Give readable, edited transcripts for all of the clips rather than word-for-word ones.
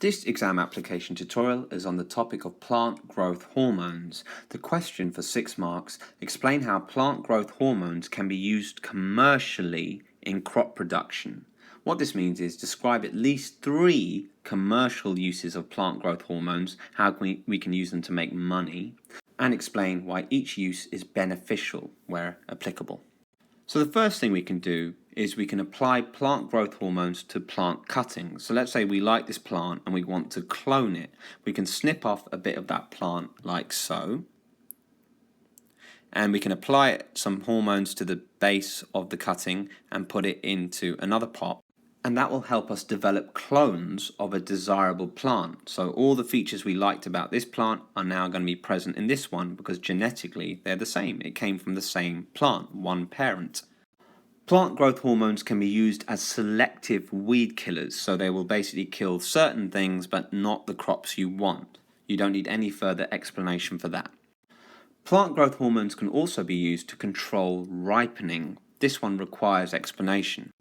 This exam application tutorial is on the topic of plant growth hormones. The question for 6 marks: explain how plant growth hormones can be used commercially in crop production. What this means is describe at least 3 commercial uses of plant growth hormones, how we can use them to make money, and explain why each use is beneficial where applicable. So the first thing we can do is we can apply plant growth hormones to plant cuttings. So let's say we like this plant and we want to clone it. We can snip off a bit of that plant like so, and we can apply some hormones to the base of the cutting and put it into another pot, and that will help us develop clones of a desirable plant. So all the features we liked about this plant are now going to be present in this one because genetically they're the same. It came from the same plant, one parent. Plant growth hormones can be used as selective weed killers, so they will basically kill certain things but not the crops you want. You don't need any further explanation for that. Plant growth hormones can also be used to control ripening. This one requires explanation.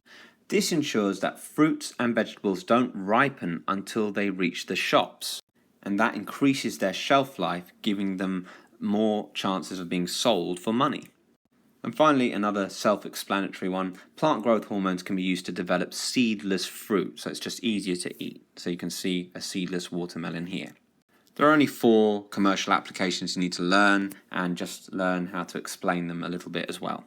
This ensures that fruits and vegetables don't ripen until they reach the shops, and that increases their shelf life, giving them more chances of being sold for money. And finally, another self-explanatory one, plant growth hormones can be used to develop seedless fruit, so it's just easier to eat. So you can see a seedless watermelon here. There are only 4 commercial applications you need to learn, and just learn how to explain them a little bit as well.